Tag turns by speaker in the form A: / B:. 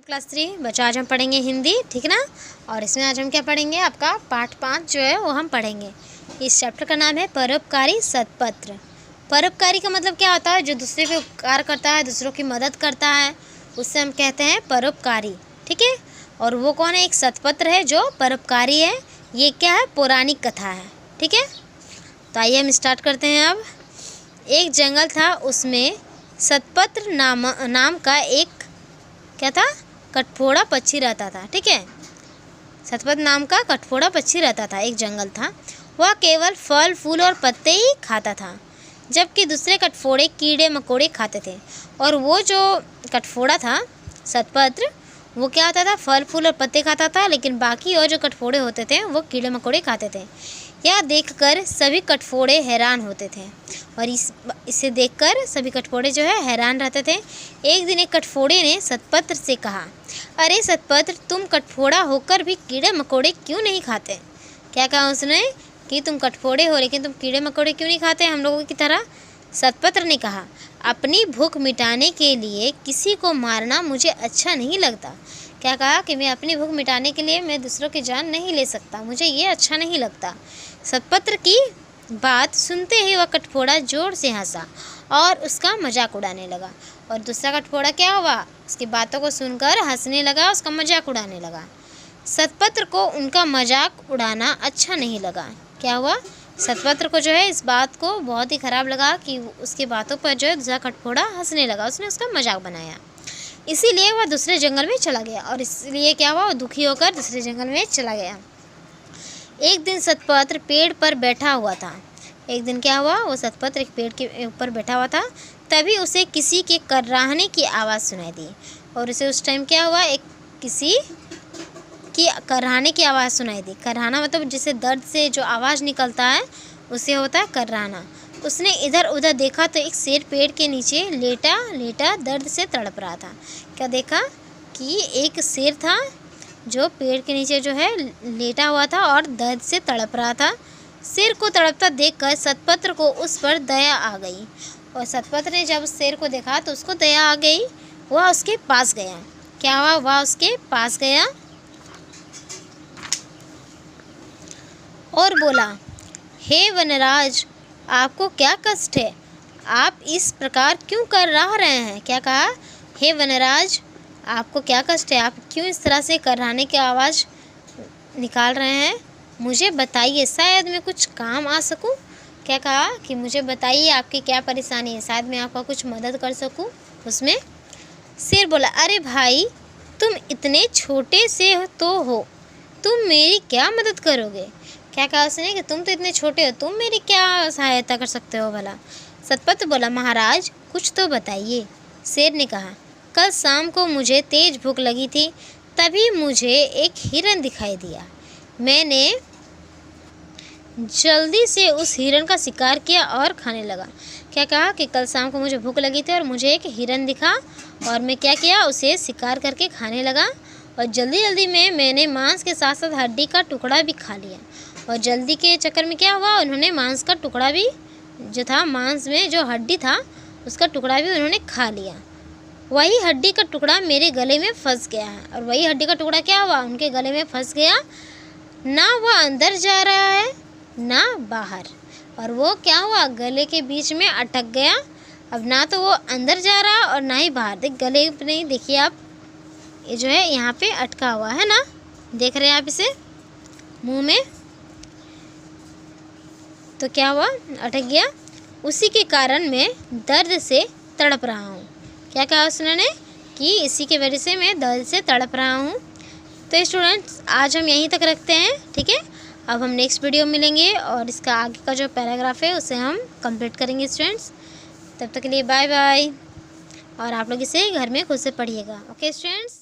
A: Class 3 बच्चों, आज हम पढ़ेंगे हिंदी, ठीक ना। और इसमें आज हम क्या पढ़ेंगे, आपका पाठ 5 जो है वो हम पढ़ेंगे। इस चैप्टर का नाम है परोपकारी सत्पत्र। परोपकारी का मतलब क्या होता है, जो दूसरे पे उपकार करता है, दूसरों की मदद करता है, उससे हम कहते हैं परोपकारी, ठीक है। और वो कौन है, एक सत्पत्र है जो परोपकारी है। ये क्या है, पौराणिक कथा है, ठीक है। तो आइए हम स्टार्ट करते हैं। अब एक जंगल था, उसमें सतपत्र नाम का एक क्या था, कठफोड़ा पक्षी रहता था, ठीक है। सतपत्र नाम का कठफोड़ा पक्षी रहता था, एक जंगल था। वह केवल फल फूल और पत्ते ही खाता था, जबकि दूसरे कठफोड़े कीड़े मकोड़े खाते थे। और वो जो कठफोड़ा था सतपत्र, वो क्या होता था, फल फूल और पत्ते खाता था, लेकिन बाकी और जो कठफोड़े होते थे वो कीड़े मकोड़े खाते थे। यह देखकर सभी कठफोड़े हैरान होते थे, और इसे देखकर सभी कठफोड़े जो है हैरान रहते थे। एक दिन एक कठफोड़े ने सतपत्र से कहा, अरे सतपत्र, तुम कठफोड़ा होकर भी कीड़े मकोड़े क्यों नहीं खाते। क्या कहा उसने कि तुम कठफोड़े हो लेकिन तुम कीड़े मकोड़े क्यों नहीं खाते हम लोगों की तरह। सतपत्र ने कहा, अपनी भूख मिटाने के लिए किसी को मारना मुझे अच्छा नहीं लगता। क्या कहा कि मैं अपनी भूख मिटाने के लिए मैं दूसरों की जान नहीं ले सकता, मुझे ये अच्छा नहीं लगता। सतपत्र की बात सुनते ही वह कठफोड़ा जोर से हंसा और उसका मजाक उड़ाने लगा। और दूसरा कठफोड़ा क्या हुआ, उसकी बातों को सुनकर हंसने लगा, उसका मजाक उड़ाने लगा। सतपत्र को उनका मजाक उड़ाना अच्छा नहीं लगा। क्या हुआ, सतपत्र को जो है इस बात को बहुत ही ख़राब लगा कि उसकी बातों पर जो है दूसरा कठफोड़ा हंसने लगा, उसने उसका मजाक बनाया। इसीलिए वह दूसरे जंगल में चला गया, और इसलिए क्या हुआ, वो दुखी होकर दूसरे जंगल में चला गया। एक दिन सतपत्र पेड़ पर बैठा हुआ था। एक दिन क्या हुआ, वो सतपत्र एक पेड़ के ऊपर बैठा हुआ था। तभी उसे किसी के कर्राहने की आवाज़ सुनाई दी, और उसे उस टाइम क्या हुआ, एक किसी की कर्राहने की आवाज़ सुनाई दी। कर्राहना मतलब जिसे दर्द से जो आवाज़ निकलता है उसे होता है कर्राहना। उसने इधर उधर देखा तो एक शेर पेड़ के नीचे लेटा लेटा दर्द से तड़प रहा था। क्या देखा कि एक शेर था जो पेड़ के नीचे जो है लेटा हुआ था और दर्द से तड़प रहा था। शेर को तड़पता देखकर सतपत्र को उस पर दया आ गई, और सतपत्र ने जब शेर को देखा तो उसको दया आ गई। वह उसके पास गया। क्या हुआ, वह उसके पास गया और बोला, हे वनराज, आपको क्या कष्ट है, आप इस प्रकार क्यों कर रहे हैं। क्या कहा, हे वनराज, आपको क्या कष्ट है, आप क्यों इस तरह से कर्राहने की आवाज़ निकाल रहे हैं, मुझे बताइए, शायद मैं कुछ काम आ सकूं। क्या कहा कि मुझे बताइए आपकी क्या परेशानी है, शायद मैं आपका कुछ मदद कर सकूं उसमें। शेर बोला, अरे भाई, तुम इतने छोटे से तो हो, तुम मेरी क्या मदद करोगे। क्या कहा उसने कि तुम तो इतने छोटे हो, तुम मेरी क्या सहायता कर सकते हो भला। सतपत्र बोला, महाराज कुछ तो बताइए। शेर ने कहा, कल शाम को मुझे तेज भूख लगी थी, तभी मुझे एक हिरन दिखाई दिया। मैंने जल्दी से उस हिरन का शिकार किया और खाने लगा। क्या कहा कि कल शाम को मुझे भूख लगी थी और मुझे एक हिरन दिखा, और मैं क्या किया, उसे शिकार करके खाने लगा। और जल्दी जल्दी में मैंने मांस के साथ साथ हड्डी का टुकड़ा भी खा लिया। और जल्दी के चक्कर में क्या हुआ, उन्होंने मांस का टुकड़ा भी जो था, मांस में जो हड्डी था उसका टुकड़ा भी उन्होंने खा लिया। वही हड्डी का टुकड़ा मेरे गले में फंस गया है, और वही हड्डी का टुकड़ा क्या हुआ, उनके गले में फंस गया। ना वह अंदर जा रहा है ना बाहर, और वो क्या हुआ, गले के बीच में अटक गया। अब ना तो वो अंदर जा रहा और ना ही बाहर। देख गले पे नहीं, देखिए आप, ये जो है यहाँ पे अटका हुआ है ना, देख रहे हैं आप इसे मुंह में, तो क्या हुआ, अटक गया। उसी के कारण मैं दर्द से तड़प रहा हूँ। क्या कहा उसने कि इसी के वजह से मैं दर्द से तड़प रहा हूँ। तो स्टूडेंट्स, आज हम यहीं तक रखते हैं, ठीक है। अब हम नेक्स्ट वीडियो मिलेंगे और इसका आगे का जो पैराग्राफ है उसे हम कंप्लीट करेंगे स्टूडेंट्स। तब तक के लिए बाय बाय, और आप लोग इसे घर में खुद से पढ़िएगा। Okay students.